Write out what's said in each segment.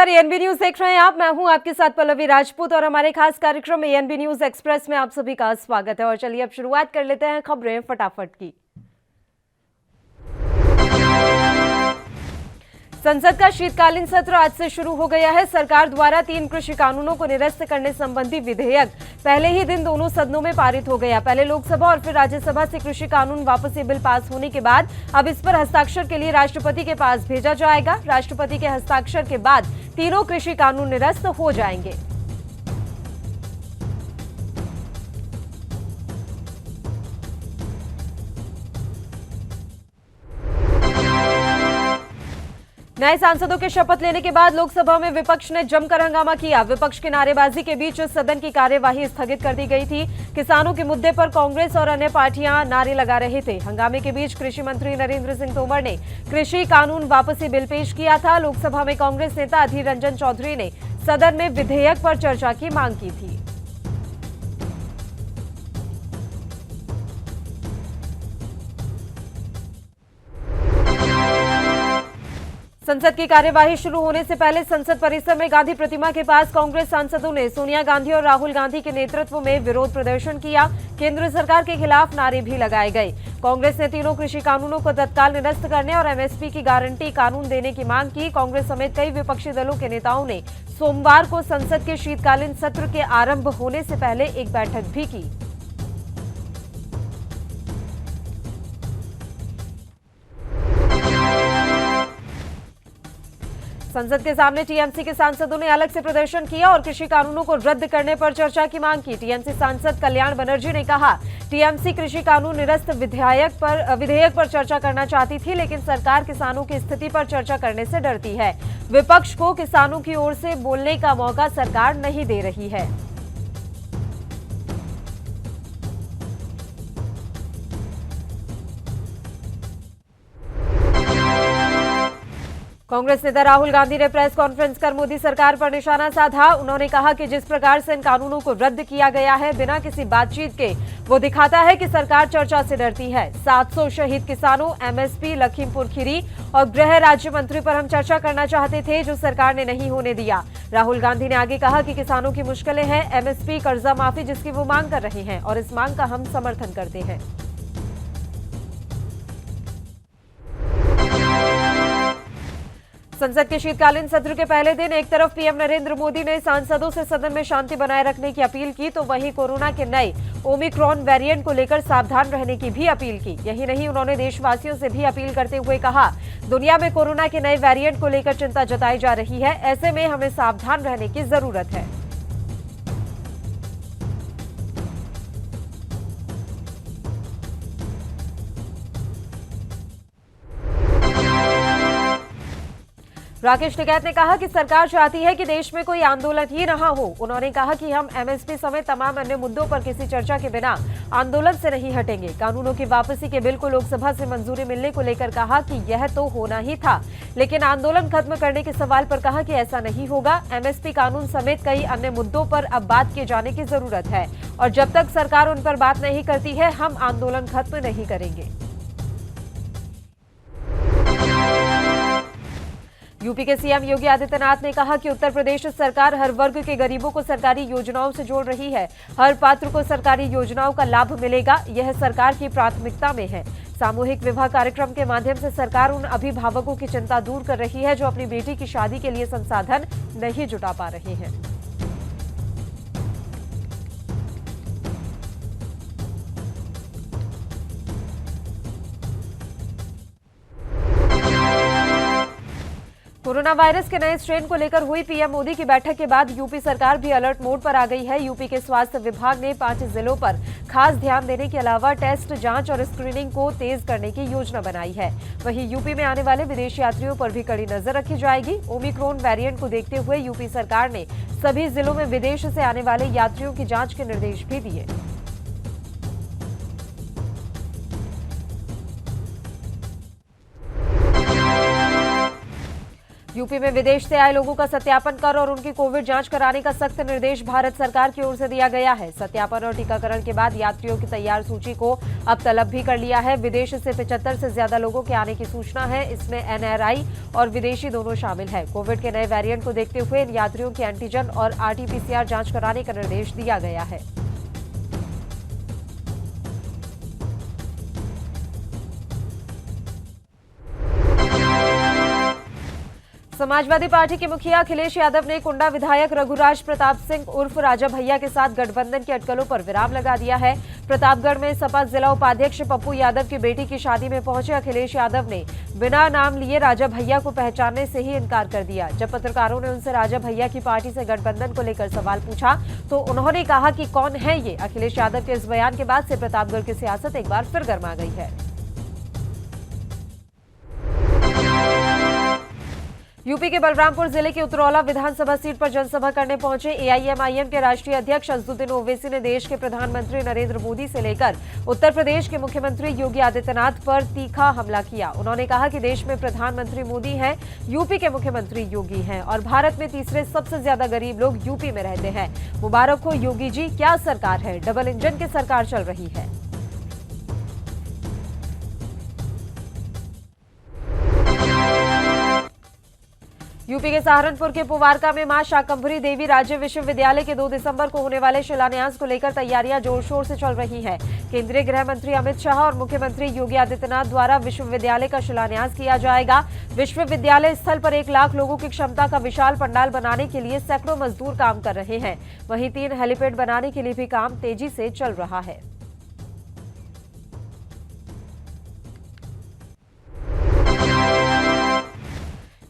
नमस्कार, ANB news देख रहे हैं आप। मैं हूं आपके साथ पल्लवी राजपूत और हमारे खास कार्यक्रम एएनबी न्यूज एक्सप्रेस में आप सभी का स्वागत है। और चलिए अब शुरुआत कर लेते हैं खबरें फटाफट की। संसद का शीतकालीन सत्र आज से शुरू हो गया है। सरकार द्वारा 3 कृषि कानूनों को निरस्त करने संबंधी विधेयक पहले ही दिन दोनों सदनों में पारित हो गया। पहले लोकसभा और फिर राज्यसभा से कृषि कानून वापसी बिल पास होने के बाद अब इस पर हस्ताक्षर के लिए राष्ट्रपति के पास भेजा जाएगा। राष्ट्रपति के हस्ताक्षर के बाद तीनों कृषि कानून निरस्त हो जाएंगे। नए सांसदों के शपथ लेने के बाद लोकसभा में विपक्ष ने जमकर हंगामा किया। विपक्ष की नारेबाजी के बीच सदन की कार्यवाही स्थगित कर दी गई थी। किसानों के मुद्दे पर कांग्रेस और अन्य पार्टियां नारे लगा रहे थे। हंगामे के बीच कृषि मंत्री नरेंद्र सिंह तोमर ने कृषि कानून वापसी बिल पेश किया था। लोकसभा में कांग्रेस नेता अधीर रंजन चौधरी ने सदन में विधेयक पर चर्चा की मांग की थी। संसद की कार्यवाही शुरू होने से पहले संसद परिसर में गांधी प्रतिमा के पास कांग्रेस सांसदों ने सोनिया गांधी और राहुल गांधी के नेतृत्व में विरोध प्रदर्शन किया। केंद्र सरकार के खिलाफ नारे भी लगाए गए। कांग्रेस ने तीनों कृषि कानूनों को तत्काल निरस्त करने और एमएसपी की गारंटी कानून देने की मांग की। कांग्रेस समेत कई विपक्षी दलों के नेताओं ने सोमवार को संसद के शीतकालीन सत्र के आरंभ होने से पहले एक बैठक भी की। संसद के सामने टीएमसी के सांसदों ने अलग से प्रदर्शन किया और कृषि कानूनों को रद्द करने पर चर्चा की मांग की। टीएमसी सांसद कल्याण बनर्जी ने कहा, टीएमसी कृषि कानून निरस्त विधेयक पर चर्चा करना चाहती थी, लेकिन सरकार किसानों की स्थिति पर चर्चा करने से डरती है। विपक्ष को किसानों की ओर से बोलने का मौका सरकार नहीं दे रही है। कांग्रेस नेता राहुल गांधी ने प्रेस कॉन्फ्रेंस कर मोदी सरकार पर निशाना साधा। उन्होंने कहा कि जिस प्रकार से इन कानूनों को रद्द किया गया है बिना किसी बातचीत के, वो दिखाता है कि सरकार चर्चा से डरती है। 700 शहीद किसानों, एमएसपी, लखीमपुर खीरी और गृह राज्य मंत्री पर हम चर्चा करना चाहते थे, जो सरकार ने नहीं होने दिया। राहुल गांधी ने आगे कहा कि किसानों की मुश्किलें हैं, एमएसपी, कर्जा माफी जिसकी वो मांग कर रहे हैं और इस मांग का हम समर्थन करते हैं। संसद के शीतकालीन सत्र के पहले दिन एक तरफ पीएम नरेंद्र मोदी ने सांसदों से सदन में शांति बनाए रखने की अपील की, तो वहीं कोरोना के नए ओमिक्रॉन वेरिएंट को लेकर सावधान रहने की भी अपील की। यही नहीं, उन्होंने देशवासियों से भी अपील करते हुए कहा, दुनिया में कोरोना के नए वेरिएंट को लेकर चिंता जताई जा रही है, ऐसे में हमें सावधान रहने की जरूरत है। राकेश टिकैत ने कहा कि सरकार चाहती है कि देश में कोई आंदोलन ही न हो। उन्होंने कहा कि हम एमएसपी समेत तमाम अन्य मुद्दों पर किसी चर्चा के बिना आंदोलन से नहीं हटेंगे। कानूनों की वापसी के बिल को लोकसभा से मंजूरी मिलने को लेकर कहा कि यह तो होना ही था, लेकिन आंदोलन खत्म करने के सवाल पर कहा कि ऐसा नहीं होगा। एमएसपी कानून समेत कई अन्य मुद्दों पर अब बात किए जाने की जरूरत है और जब तक सरकार उन पर बात नहीं करती है, हम आंदोलन खत्म नहीं करेंगे। यूपी के सीएम योगी आदित्यनाथ ने कहा कि उत्तर प्रदेश सरकार हर वर्ग के गरीबों को सरकारी योजनाओं से जोड़ रही है। हर पात्र को सरकारी योजनाओं का लाभ मिलेगा, यह सरकार की प्राथमिकता में है। सामूहिक विवाह कार्यक्रम के माध्यम से सरकार उन अभिभावकों की चिंता दूर कर रही है जो अपनी बेटी की शादी के लिए संसाधन नहीं जुटा पा रहे हैं। कोरोना वायरस के नए स्ट्रेन को लेकर हुई पीएम मोदी की बैठक के बाद यूपी सरकार भी अलर्ट मोड पर आ गई है। यूपी के स्वास्थ्य विभाग ने 5 जिलों पर खास ध्यान देने के अलावा टेस्ट, जांच और स्क्रीनिंग को तेज करने की योजना बनाई है। वहीं यूपी में आने वाले विदेशी यात्रियों पर भी कड़ी नजर रखी जाएगी। ओमिक्रॉन वेरिएंट को देखते हुए यूपी सरकार ने सभी जिलों में विदेश से आने वाले यात्रियों की जांच के निर्देश भी दिए। यूपी में विदेश से आए लोगों का सत्यापन कर और उनकी कोविड जांच कराने का सख्त निर्देश भारत सरकार की ओर से दिया गया है। सत्यापन और टीकाकरण के बाद यात्रियों की तैयार सूची को अब तलब भी कर लिया है। विदेश से 75 से ज्यादा लोगों के आने की सूचना है। इसमें एनआरआई और विदेशी दोनों शामिल है। कोविड के नए वेरिएंट को देखते हुए इन यात्रियों की एंटीजन और आरटीपीसीआर जांच कराने का निर्देश दिया गया है। समाजवादी पार्टी के मुखिया अखिलेश यादव ने कुंडा विधायक रघुराज प्रताप सिंह उर्फ राजा भैया के साथ गठबंधन की अटकलों पर विराम लगा दिया है। प्रतापगढ़ में सपा जिला उपाध्यक्ष पप्पू यादव की बेटी की शादी में पहुंचे अखिलेश यादव ने बिना नाम लिए राजा भैया को पहचानने से ही इनकार कर दिया। जब पत्रकारों ने उनसे राजा भैया की पार्टी से गठबंधन को लेकर सवाल पूछा तो उन्होंने कहा कि कौन है ये। अखिलेश यादव के इस बयान के बाद से प्रतापगढ़ की सियासत एक बार फिर गर्मा गई है। यूपी के बलरामपुर जिले की उतरौला विधानसभा सीट पर जनसभा करने पहुंचे एआईएमआईएम के राष्ट्रीय अध्यक्ष अजदुद्दीन ओवैसी ने देश के प्रधानमंत्री नरेंद्र मोदी से लेकर उत्तर प्रदेश के मुख्यमंत्री योगी आदित्यनाथ पर तीखा हमला किया। उन्होंने कहा कि देश में प्रधानमंत्री मोदी हैं, यूपी के मुख्यमंत्री योगी हैं और भारत में तीसरे सबसे ज्यादा गरीब लोग यूपी में रहते हैं। मुबारक हो योगी जी, क्या सरकार है, डबल इंजन की सरकार चल रही है। यूपी के सहारनपुर के पुवारका में मां शाकंभरी देवी राज्य विश्वविद्यालय के 2 दिसंबर को होने वाले शिलान्यास को लेकर तैयारियां जोर शोर से चल रही है। केंद्रीय गृह मंत्री अमित शाह और मुख्यमंत्री योगी आदित्यनाथ द्वारा विश्वविद्यालय का शिलान्यास किया जाएगा। विश्वविद्यालय स्थल पर 1 लाख लोगों की क्षमता का विशाल पंडाल बनाने के लिए सैकड़ों मजदूर काम कर रहे हैं। वहीं 3 हेलीपैड बनाने के लिए भी काम तेजी से चल रहा है।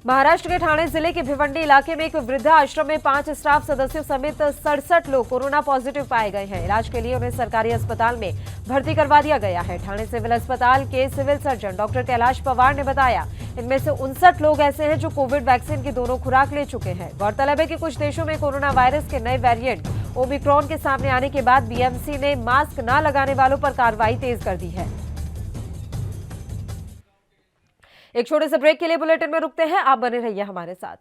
महाराष्ट्र के ठाणे जिले के भिवंडी इलाके में एक वृद्धा आश्रम में 5 स्टाफ सदस्यों समेत 67 लोग कोरोना पॉजिटिव पाए गए हैं। इलाज के लिए उन्हें सरकारी अस्पताल में भर्ती करवा दिया गया है। ठाणे सिविल अस्पताल के civil surgeon doctor Kailash Pawar ने बताया, इनमें से 59 लोग ऐसे हैं जो कोविड वैक्सीन की दोनों खुराक ले चुके हैं। गौरतलब है कि कुछ देशों में कोरोना वायरस के नए वेरिएंट ओमिक्रॉन के सामने आने के बाद बीएमसी ने मास्क न लगाने वालों पर कार्रवाई तेज कर दी है। एक छोटे से ब्रेक के लिए बुलेटिन में रुकते हैं, आप बने रहिए हमारे साथ।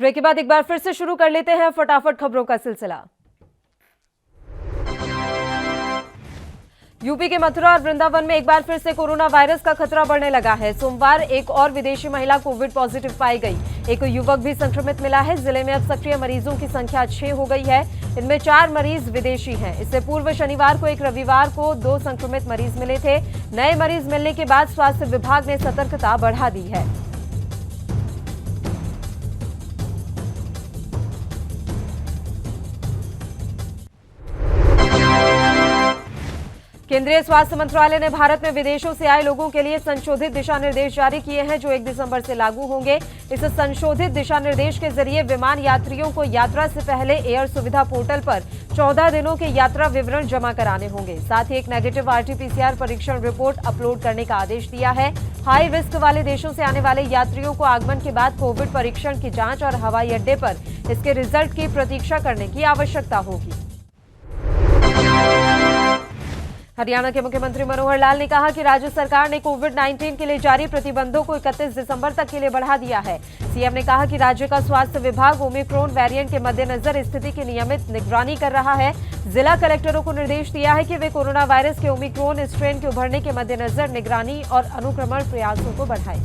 ब्रेक के बाद एक बार फिर से शुरू कर लेते हैं फटाफट खबरों का सिलसिला। यूपी के मथुरा और वृंदावन में एक बार फिर से कोरोना वायरस का खतरा बढ़ने लगा है। सोमवार एक और विदेशी महिला कोविड पॉजिटिव पाई गई। एक युवक भी संक्रमित मिला है। जिले में अब सक्रिय मरीजों की संख्या 6 हो गई है। इनमें 4 मरीज विदेशी हैं। इससे पूर्व शनिवार को एक रविवार को 2 संक्रमित मरीज मिले थे। नए मरीज मिलने के बाद स्वास्थ्य विभाग ने सतर्कता बढ़ा दी है। केंद्रीय स्वास्थ्य मंत्रालय ने भारत में विदेशों से आए लोगों के लिए संशोधित दिशा निर्देश जारी किए हैं, जो 1 दिसंबर से लागू होंगे। इस संशोधित दिशा निर्देश के जरिए विमान यात्रियों को यात्रा से पहले एयर सुविधा पोर्टल पर 14 दिनों के यात्रा विवरण जमा कराने होंगे। साथ ही एक नेगेटिव आरटीपीसीआर परीक्षण रिपोर्ट अपलोड करने का आदेश दिया है। हाई रिस्क वाले देशों से आने वाले यात्रियों को आगमन के बाद कोविड परीक्षण की जांच और हवाई अड्डे पर इसके रिजल्ट की प्रतीक्षा करने की आवश्यकता होगी। हरियाणा के मुख्यमंत्री मनोहर लाल ने कहा कि राज्य सरकार ने कोविड-19 के लिए जारी प्रतिबंधों को 31 दिसंबर तक के लिए बढ़ा दिया है। सीएम ने कहा कि राज्य का स्वास्थ्य विभाग ओमिक्रॉन वेरिएंट के मद्देनजर स्थिति की नियमित निगरानी कर रहा है। जिला कलेक्टरों को निर्देश दिया है कि वे कोरोना वायरस के ओमिक्रॉन स्ट्रेन के उभरने के मद्देनजर निगरानी और अनुक्रमण प्रयासों को बढ़ाएं।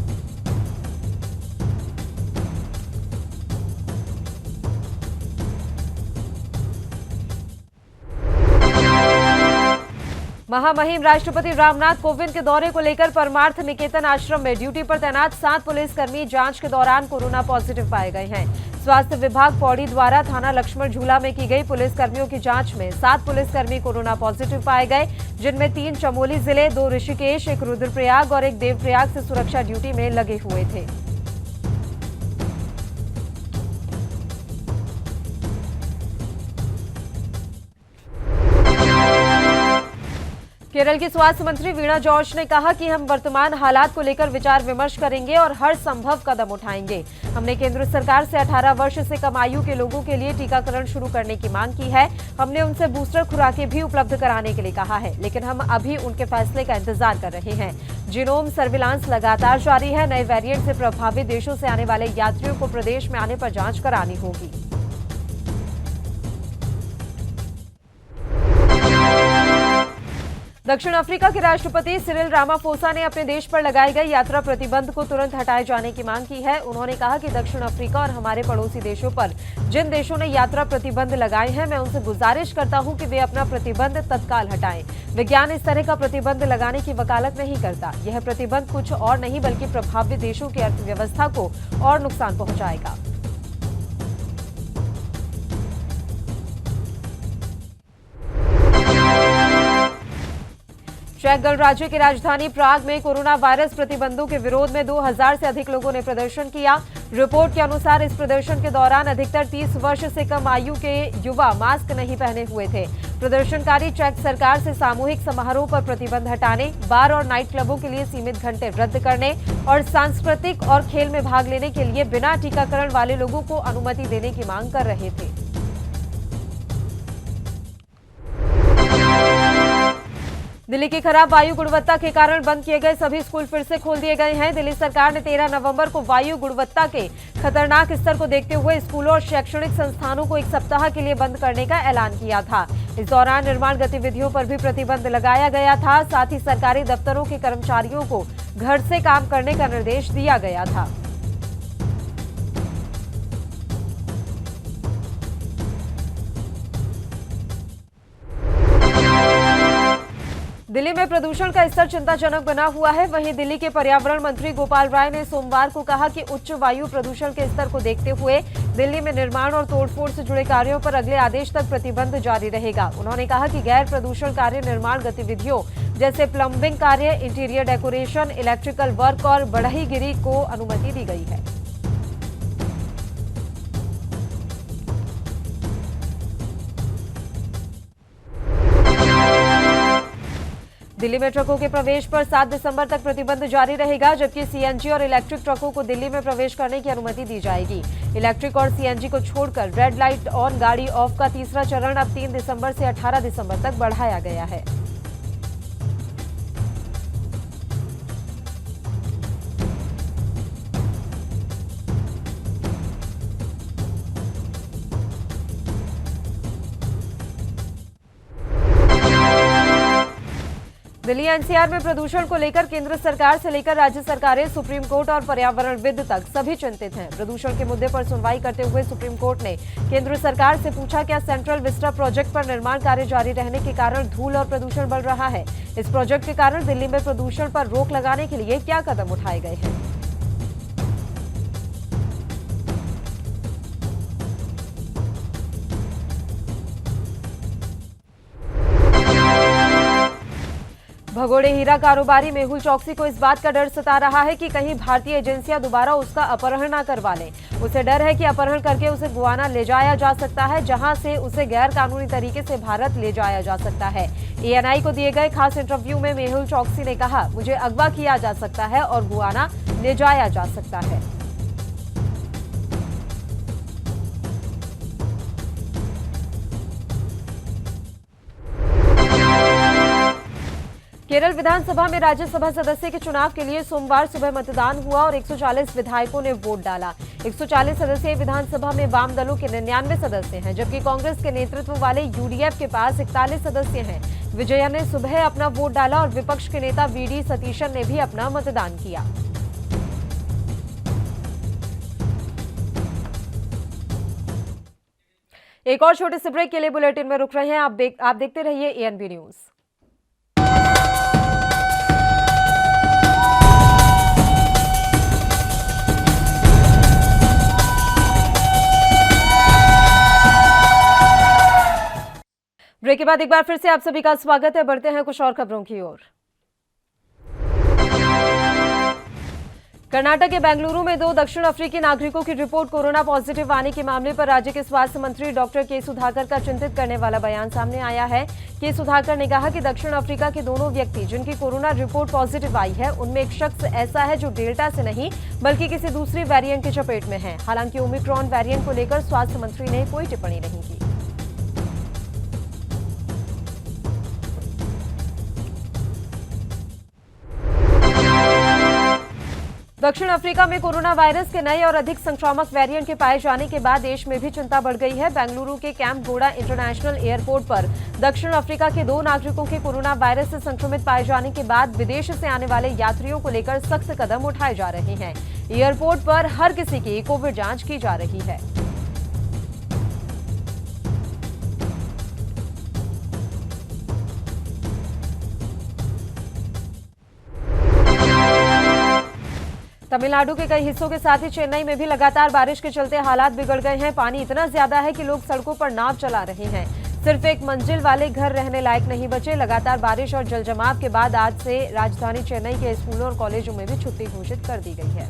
महामहिम राष्ट्रपति रामनाथ कोविंद के दौरे को लेकर परमार्थ निकेतन आश्रम में ड्यूटी पर तैनात 7 पुलिसकर्मी जांच के दौरान कोरोना पॉजिटिव पाए गए हैं। स्वास्थ्य विभाग पौड़ी द्वारा थाना लक्ष्मण झूला में की गई पुलिसकर्मियों की जांच में 7 पुलिसकर्मी कोरोना पॉजिटिव पाए गए, जिनमें 3 चमोली जिले, 2 ऋषिकेश, 1 रुद्रप्रयाग और 1 देवप्रयाग से सुरक्षा ड्यूटी में लगे हुए थे। केरल की स्वास्थ्य मंत्री वीणा जॉर्ज ने कहा कि हम वर्तमान हालात को लेकर विचार विमर्श करेंगे और हर संभव कदम उठाएंगे। हमने केंद्र सरकार से 18 वर्ष से कम आयु के लोगों के लिए टीकाकरण शुरू करने की मांग की है। हमने उनसे बूस्टर खुराकें भी उपलब्ध कराने के लिए कहा है, लेकिन हम अभी उनके फैसले का इंतजार कर रहे हैं। जीनोम सर्विलांस लगातार जारी है। नए वेरिएंट से प्रभावित देशों से आने वाले यात्रियों को प्रदेश में आने पर जांच करानी होगी। दक्षिण अफ्रीका के राष्ट्रपति सिरिल रामाफोसा ने अपने देश पर लगाए गए यात्रा प्रतिबंध को तुरंत हटाए जाने की मांग की है। उन्होंने कहा कि दक्षिण अफ्रीका और हमारे पड़ोसी देशों पर जिन देशों ने यात्रा प्रतिबंध लगाए हैं, मैं उनसे गुजारिश करता हूं कि वे अपना प्रतिबंध तत्काल हटाएं। विज्ञान इस तरह का प्रतिबंध लगाने की वकालत नहीं करता। यह प्रतिबंध कुछ और नहीं बल्कि प्रभावित देशों की अर्थव्यवस्था को और नुकसान पहुंचाएगा। चेक गणराज्य की राजधानी प्राग में कोरोना वायरस प्रतिबंधों के विरोध में 2000 से अधिक लोगों ने प्रदर्शन किया। रिपोर्ट के अनुसार इस प्रदर्शन के दौरान अधिकतर 30 वर्ष से कम आयु के युवा मास्क नहीं पहने हुए थे। प्रदर्शनकारी चेक सरकार से सामूहिक समारोह पर प्रतिबंध हटाने, बार और नाइट क्लबों के लिए सीमित घंटे रद्द करने और सांस्कृतिक और खेल में भाग लेने के लिए बिना टीकाकरण वाले लोगों को अनुमति देने की मांग कर रहे थे। दिल्ली की खराब वायु गुणवत्ता के कारण बंद किए गए सभी स्कूल फिर से खोल दिए गए हैं। दिल्ली सरकार ने 13 नवंबर को वायु गुणवत्ता के खतरनाक स्तर को देखते हुए स्कूलों और शैक्षणिक संस्थानों को 1 सप्ताह के लिए बंद करने का ऐलान किया था। इस दौरान निर्माण गतिविधियों पर भी प्रतिबंध लगाया गया था। साथ ही सरकारी दफ्तरों के कर्मचारियों को घर से काम करने का निर्देश दिया गया था। दिल्ली में प्रदूषण का स्तर चिंताजनक बना हुआ है। वहीं दिल्ली के पर्यावरण मंत्री गोपाल राय ने सोमवार को कहा कि उच्च वायु प्रदूषण के स्तर को देखते हुए दिल्ली में निर्माण और तोड़फोड़ से जुड़े कार्यों पर अगले आदेश तक प्रतिबंध जारी रहेगा। उन्होंने कहा कि गैर प्रदूषण कार्य निर्माण गतिविधियों जैसे प्लम्बिंग कार्य, इंटीरियर डेकोरेशन, इलेक्ट्रिकल वर्क और बढ़ईगिरी को अनुमति दी गई है। दिल्ली में ट्रकों के प्रवेश पर 7 दिसंबर तक प्रतिबंध जारी रहेगा, जबकि सीएनजी और इलेक्ट्रिक ट्रकों को दिल्ली में प्रवेश करने की अनुमति दी जाएगी। इलेक्ट्रिक और सीएनजी को छोड़कर रेड लाइट ऑन गाड़ी ऑफ का तीसरा चरण अब 3 दिसंबर से 18 दिसंबर तक बढ़ाया गया है। दिल्ली एनसीआर में प्रदूषण को लेकर केंद्र सरकार से लेकर राज्य सरकारें, सुप्रीम कोर्ट और पर्यावरणविद तक सभी चिंतित हैं। प्रदूषण के मुद्दे पर सुनवाई करते हुए सुप्रीम कोर्ट ने केंद्र सरकार से पूछा, क्या सेंट्रल विस्टा प्रोजेक्ट पर निर्माण कार्य जारी रहने के कारण धूल और प्रदूषण बढ़ रहा है? इस प्रोजेक्ट के कारण दिल्ली में प्रदूषण पर रोक लगाने के लिए क्या कदम उठाए गए हैं? भगोड़े हीरा कारोबारी मेहुल चौकसी को इस बात का डर सता रहा है कि कहीं भारतीय एजेंसियां दोबारा उसका अपहरण न करवा लें। उसे डर है कि अपहरण करके उसे गुआना ले जाया जा सकता है, जहां से उसे गैर कानूनी तरीके से भारत ले जाया जा सकता है। एएनआई को दिए गए खास इंटरव्यू में मेहुल चौकसी ने कहा, मुझे अगवा किया जा सकता है और गुआना ले जाया जा सकता है। केरल विधानसभा में राज्यसभा सदस्य के चुनाव के लिए सोमवार सुबह मतदान हुआ और 140 विधायकों ने वोट डाला। 140 सदस्यीय विधानसभा में वाम दलों के 99 सदस्य हैं, जबकि कांग्रेस के नेतृत्व वाले यूडीएफ के पास 41 सदस्य हैं। विजया ने सुबह अपना वोट डाला और विपक्ष के नेता वीडी सतीशन ने भी अपना मतदान किया। एक और छोटे से ब्रेक के लिए बुलेटिन में रुक रहे हैं। आप देखते रहिए एएनबी न्यूज। ब्रेक के बाद एक बार फिर से आप सभी का स्वागत है। बढ़ते हैं कुछ और खबरों की ओर। कर्नाटक के बेंगलुरु में 2 दक्षिण अफ्रीकी नागरिकों की रिपोर्ट कोरोना पॉजिटिव आने के मामले पर राज्य के स्वास्थ्य मंत्री डॉक्टर के सुधाकर का चिंतित करने वाला बयान सामने आया है। के सुधाकर ने कहा कि दक्षिण अफ्रीका के दोनों व्यक्ति जिनकी कोरोना रिपोर्ट पॉजिटिव आई है, उनमें एक शख्स ऐसा है जो डेल्टा से नहीं बल्कि किसी दूसरी वेरिएंट की चपेट में है। हालांकि ओमिक्रॉन वेरिएंट को लेकर स्वास्थ्य मंत्री ने कोई टिप्पणी नहीं की। दक्षिण अफ्रीका में कोरोना वायरस के नए और अधिक संक्रामक वेरिएंट के पाए जाने के बाद देश में भी चिंता बढ़ गई है। बेंगलुरु के कैंप गोड़ा इंटरनेशनल एयरपोर्ट पर दक्षिण अफ्रीका के 2 नागरिकों के कोरोना वायरस से संक्रमित पाए जाने के बाद विदेश से आने वाले यात्रियों को लेकर सख्त कदम उठाए जा रहे हैं। एयरपोर्ट पर हर किसी की कोविड जांच की जा रही है। तमिलनाडु के कई हिस्सों के साथ ही चेन्नई में भी लगातार बारिश के चलते हालात बिगड़ गए हैं। पानी इतना ज्यादा है कि लोग सड़कों पर नाव चला रहे हैं। सिर्फ एक मंजिल वाले घर रहने लायक नहीं बचे। लगातार बारिश और जलजमाव के बाद आज से राजधानी चेन्नई के स्कूलों और कॉलेजों में भी छुट्टी घोषित कर दी गई है।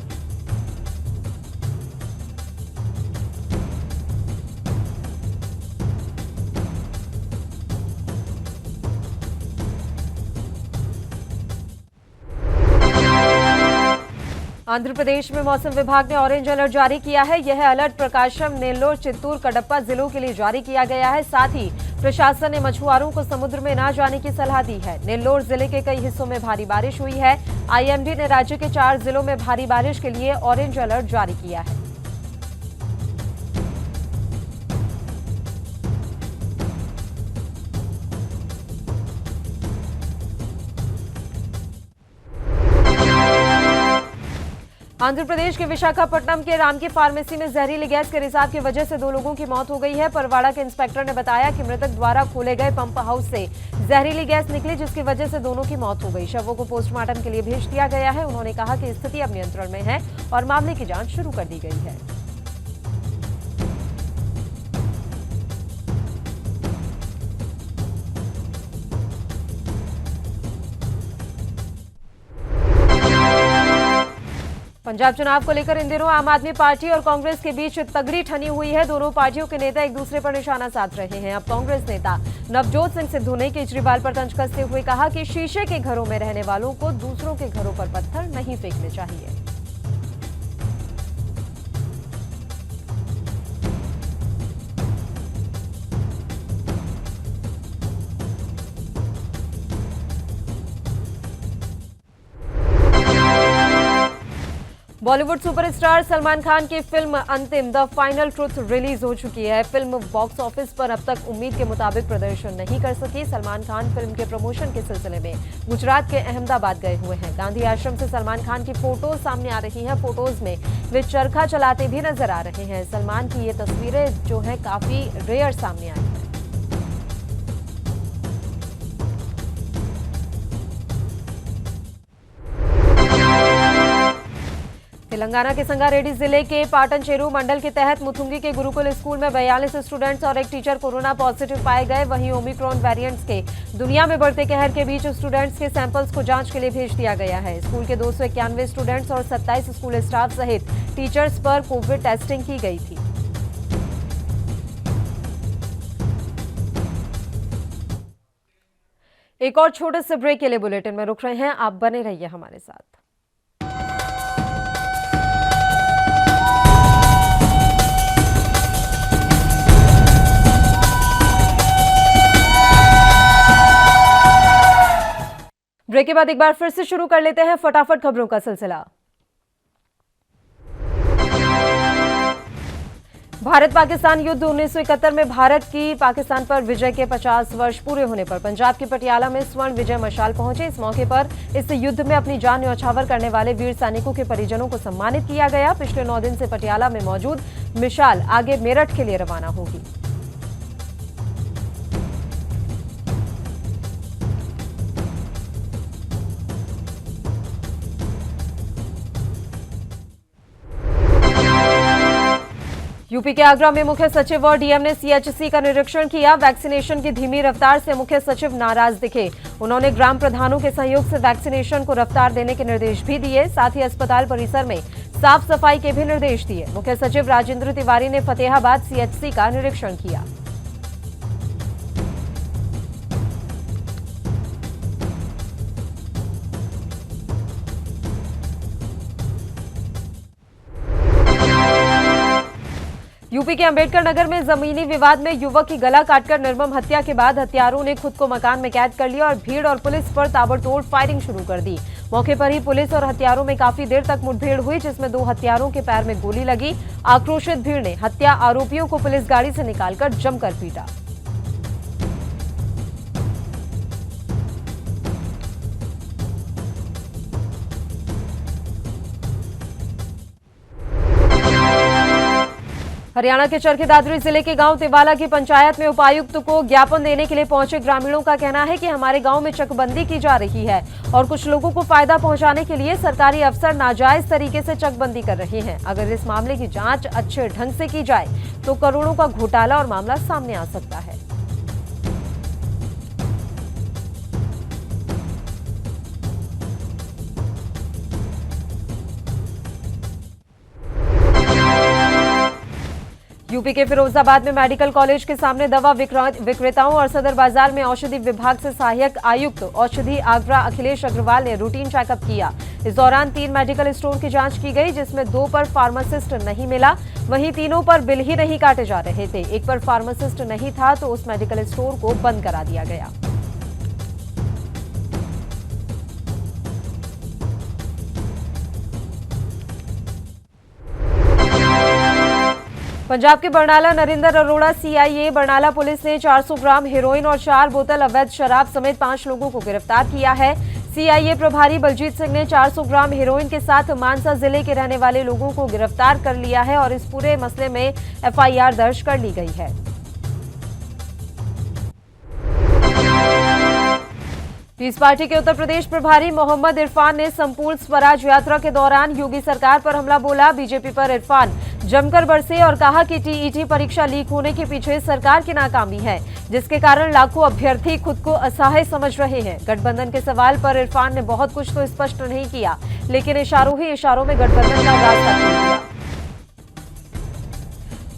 आंध्र प्रदेश में मौसम विभाग ने ऑरेंज अलर्ट जारी किया है। यह अलर्ट प्रकाशम, नेल्लोर, चित्तूर, कडप्पा जिलों के लिए जारी किया गया है। साथ ही प्रशासन ने मछुआरों को समुद्र में न जाने की सलाह दी है। नेल्लोर जिले के कई हिस्सों में भारी बारिश हुई है। आईएमडी ने राज्य के 4 जिलों में भारी बारिश के लिए ऑरेंज अलर्ट जारी किया है। आंध्र प्रदेश के विशाखापट्टनम के रामकी फार्मेसी में जहरीली गैस के रिसाव की वजह से 2 लोगों की मौत हो गई है। परवाड़ा के इंस्पेक्टर ने बताया कि मृतक द्वारा खोले गए पंप हाउस से जहरीली गैस निकली, जिसकी वजह से दोनों की मौत हो गई। शवों को पोस्टमार्टम के लिए भेज दिया गया है। उन्होंने कहा कि स्थिति अब नियंत्रण में है और मामले की जांच शुरू कर दी गई है। पंजाब चुनाव को लेकर इन दिनों आम आदमी पार्टी और कांग्रेस के बीच तगड़ी ठनी हुई है। दोनों पार्टियों के नेता एक दूसरे पर निशाना साध रहे हैं। अब कांग्रेस नेता नवजोत सिंह सिद्धू ने केजरीवाल पर तंज कसते हुए कहा कि शीशे के घरों में रहने वालों को दूसरों के घरों पर पत्थर नहीं फेंकने चाहिए। बॉलीवुड सुपरस्टार सलमान खान की फिल्म अंतिम द फाइनल ट्रुथ रिलीज हो चुकी है। फिल्म बॉक्स ऑफिस पर अब तक उम्मीद के मुताबिक प्रदर्शन नहीं कर सकी। सलमान खान फिल्म के प्रमोशन के सिलसिले में गुजरात के अहमदाबाद गए हुए हैं। गांधी आश्रम से सलमान खान की फोटोज सामने आ रही हैं। फोटोज में वे चरखा चलाते भी नजर आ रहे हैं। सलमान की ये तस्वीरें जो है काफी रेयर सामने आई हैं। तेलंगाना के संगारेड्डी जिले के पाटन चेरू मंडल के तहत मुथुंगी के गुरुकुल स्कूल में 42 स्टूडेंट्स और एक टीचर कोरोना पॉजिटिव पाए गए। वहीं ओमिक्रॉन वेरिएंट्स के दुनिया में बढ़ते कहर के बीच स्टूडेंट्स के सैंपल्स को जांच के लिए भेज दिया गया है। स्कूल के 291 स्टूडेंट्स और 27 स्कूल स्टाफ सहित टीचर्स पर कोविड टेस्टिंग की गई थी। एक और छोटे से ब्रेक के लिए बुलेटिन में रुक रहे हैं, आप बने रहिए हमारे साथ। ब्रेक के बाद एक बार फिर से शुरू कर लेते हैं फटाफट खबरों का सिलसिला। भारत पाकिस्तान युद्ध 1971 में भारत की पाकिस्तान पर विजय के 50 वर्ष पूरे होने पर पंजाब के पटियाला में स्वर्ण विजय मशाल पहुंचे। इस मौके पर इस युद्ध में अपनी जान न्यौछावर करने वाले वीर सैनिकों के परिजनों को सम्मानित किया गया। पिछले 9 दिन से पटियाला में मौजूद मशाल आगे मेरठ के लिए रवाना होगी। यूपी के आगरा में मुख्य सचिव और डीएम ने सीएचसी का निरीक्षण किया। वैक्सीनेशन की धीमी रफ्तार से मुख्य सचिव नाराज दिखे। उन्होंने ग्राम प्रधानों के सहयोग से वैक्सीनेशन को रफ्तार देने के निर्देश भी दिए। साथ ही अस्पताल परिसर में साफ सफाई के भी निर्देश दिए। मुख्य सचिव राजेंद्र तिवारी ने फतेहाबाद सीएचसी का निरीक्षण किया। यूपी के अंबेडकर नगर में जमीनी विवाद में युवक की गला काटकर निर्मम हत्या के बाद हत्यारों ने खुद को मकान में कैद कर लिया और भीड़ और पुलिस पर ताबड़तोड़ फायरिंग शुरू कर दी। मौके पर ही पुलिस और हत्यारों में काफी देर तक मुठभेड़ हुई, जिसमें 2 हत्यारों के पैर में गोली लगी। आक्रोशित भीड़ ने हत्या आरोपियों को पुलिस गाड़ी से निकालकर जमकर पीटा। हरियाणा के चरखी दादरी जिले के गांव तिवाला की पंचायत में उपायुक्त को ज्ञापन देने के लिए पहुंचे ग्रामीणों का कहना है कि हमारे गांव में चकबंदी की जा रही है और कुछ लोगों को फायदा पहुंचाने के लिए सरकारी अफसर नाजायज तरीके से चकबंदी कर रहे हैं। अगर इस मामले की जांच अच्छे ढंग से की जाए तो करोड़ों का घोटाला और मामला सामने आ सकता है। यूपी के फिरोजाबाद में मेडिकल कॉलेज के सामने दवा विक्रेताओं और सदर बाजार में औषधि विभाग से सहायक आयुक्त औषधि आगरा अखिलेश अग्रवाल ने रूटीन चेकअप किया। इस दौरान 3 मेडिकल स्टोर की जांच की गई, जिसमें 2 पर फार्मासिस्ट नहीं मिला। वहीं तीनों पर बिल ही नहीं काटे जा रहे थे। एक पर फार्मासिस्ट नहीं था तो उस मेडिकल स्टोर को बंद करा दिया गया। पंजाब के बरनाला नरेंद्र अरोड़ा सीआईए बरनाला पुलिस ने 400 ग्राम हेरोइन और 4 बोतल अवैध शराब समेत 5 लोगों को गिरफ्तार किया है। सीआईए प्रभारी बलजीत सिंह ने 400 ग्राम हेरोइन के साथ मानसा जिले के रहने वाले लोगों को गिरफ्तार कर लिया है और इस पूरे मसले में एफआईआर दर्ज कर ली गई है। पीस पार्टी के उत्तर प्रदेश प्रभारी मोहम्मद इरफान ने संपूर्ण स्वराज यात्रा के दौरान योगी सरकार पर हमला बोला। बीजेपी पर इरफान जमकर बरसे और कहा कि टीईटी परीक्षा लीक होने के पीछे सरकार की नाकामी है, जिसके कारण लाखों अभ्यर्थी खुद को असहाय समझ रहे हैं। गठबंधन के सवाल पर इरफान ने बहुत कुछ तो स्पष्ट नहीं किया, लेकिन इशारों ही इशारों में गठबंधन का रास्ता खोल दिया।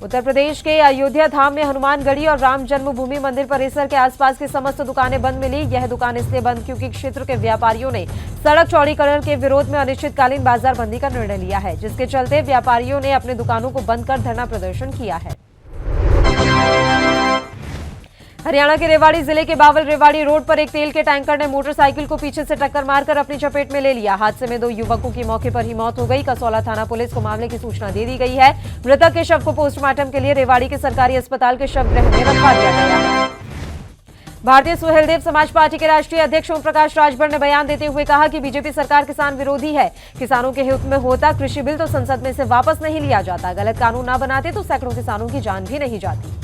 उत्तर प्रदेश के अयोध्या धाम में हनुमानगढ़ी और राम जन्मभूमि मंदिर परिसर के आसपास की समस्त दुकानें बंद मिली। यह दुकान इसलिए बंद क्योंकि क्षेत्र के व्यापारियों ने सड़क चौड़ीकरण के विरोध में अनिश्चितकालीन बाजारबंदी का निर्णय लिया है, जिसके चलते व्यापारियों ने अपने दुकानों को बंद कर धरना प्रदर्शन किया है। हरियाणा के रेवाड़ी जिले के बावल रेवाड़ी रोड पर एक तेल के टैंकर ने मोटरसाइकिल को पीछे से टक्कर मारकर अपनी चपेट में ले लिया। हादसे में 2 युवकों की मौके पर ही मौत हो गई। कसौला थाना पुलिस को मामले की सूचना दे दी गई है। मृतक के शव को पोस्टमार्टम के लिए रेवाड़ी के सरकारी अस्पताल के शवगृह में रखवा दिया गया है। भारतीय सुहेलदेव समाज पार्टी के राष्ट्रीय अध्यक्ष ओम प्रकाश राजभर ने बयान देते हुए कहा कि बीजेपी सरकार किसान विरोधी है। किसानों के हित में होता कृषि बिल तो संसद में से वापस नहीं लिया जाता। गलत कानून न बनाते तो सैकड़ों किसानों की जान भी नहीं जाती।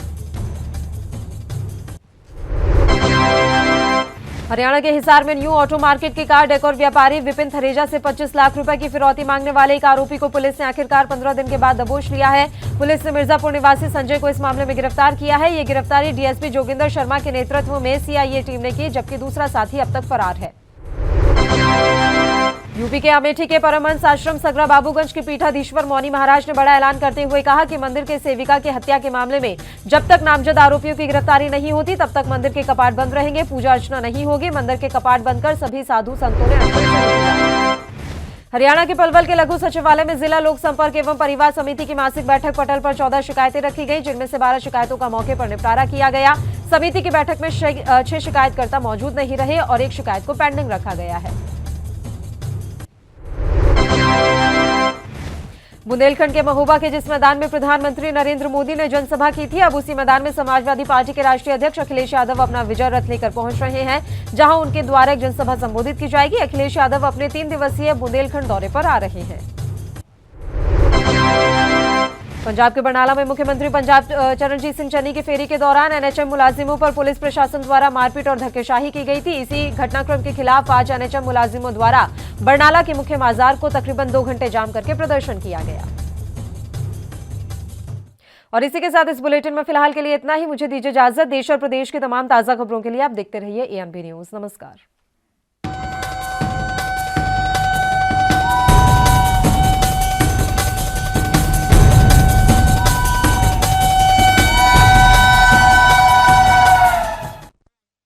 हरियाणा के हिसार में न्यू ऑटो मार्केट के कार डेकोर व्यापारी विपिन थरेजा से 25 लाख रुपए की फिरौती मांगने वाले एक आरोपी को पुलिस ने आखिरकार 15 दिन के बाद दबोच लिया है। पुलिस ने मिर्जापुर निवासी संजय को इस मामले में गिरफ्तार किया है। ये गिरफ्तारी डीएसपी जोगिंदर शर्मा के नेतृत्व में सीआईए टीम ने की, जबकि दूसरा साथी अब तक फरार है। यूपी के अमेठी के परमहंस आश्रम सगरा बाबूगंज के पीठाधीश्वर मौनी महाराज ने बड़ा ऐलान करते हुए कहा कि मंदिर के सेविका की हत्या के मामले में जब तक नामजद आरोपियों की गिरफ्तारी नहीं होती तब तक मंदिर के कपाट बंद रहेंगे, पूजा अर्चना नहीं होगी। मंदिर के कपाट बंद कर सभी साधु संतों ने अनशन शुरू किया। हरियाणा के पलवल के लघु सचिवालय में जिला लोक संपर्क एवं परिवार समिति की मासिक बैठक पटल पर 14 शिकायतें रखी गई, जिनमें से 12 शिकायतों का मौके पर निपटारा किया गया। समिति की बैठक में 6 शिकायतकर्ता मौजूद नहीं रहे और 1 शिकायत को पेंडिंग रखा गया है। बुंदेलखंड के महोबा के जिस मैदान में प्रधानमंत्री नरेंद्र मोदी ने जनसभा की थी, अब उसी मैदान में समाजवादी पार्टी के राष्ट्रीय अध्यक्ष अखिलेश यादव अपना विजय रथ लेकर पहुंच रहे हैं, जहां उनके द्वारा एक जनसभा संबोधित की जाएगी। अखिलेश यादव अपने 3 दिवसीय बुंदेलखंड दौरे पर आ रहे हैं। पंजाब के बरनाला में मुख्यमंत्री पंजाब चरणजीत सिंह चन्नी की फेरी के दौरान एनएचएम मुलाजिमों पर पुलिस प्रशासन द्वारा मारपीट और धक्केशाही की गई थी। इसी घटनाक्रम के खिलाफ आज एनएचएम मुलाजिमों द्वारा बरनाला के मुख्य बाजार को तकरीबन 2 घंटे जाम करके प्रदर्शन किया गया। और इसी के साथ इस बुलेटिन में फिलहाल के लिए इतना ही। मुझे दीजिए इजाजत। देश और प्रदेश की तमाम ताजा खबरों के लिए आप देखते रहिए एएनबी न्यूज। नमस्कार।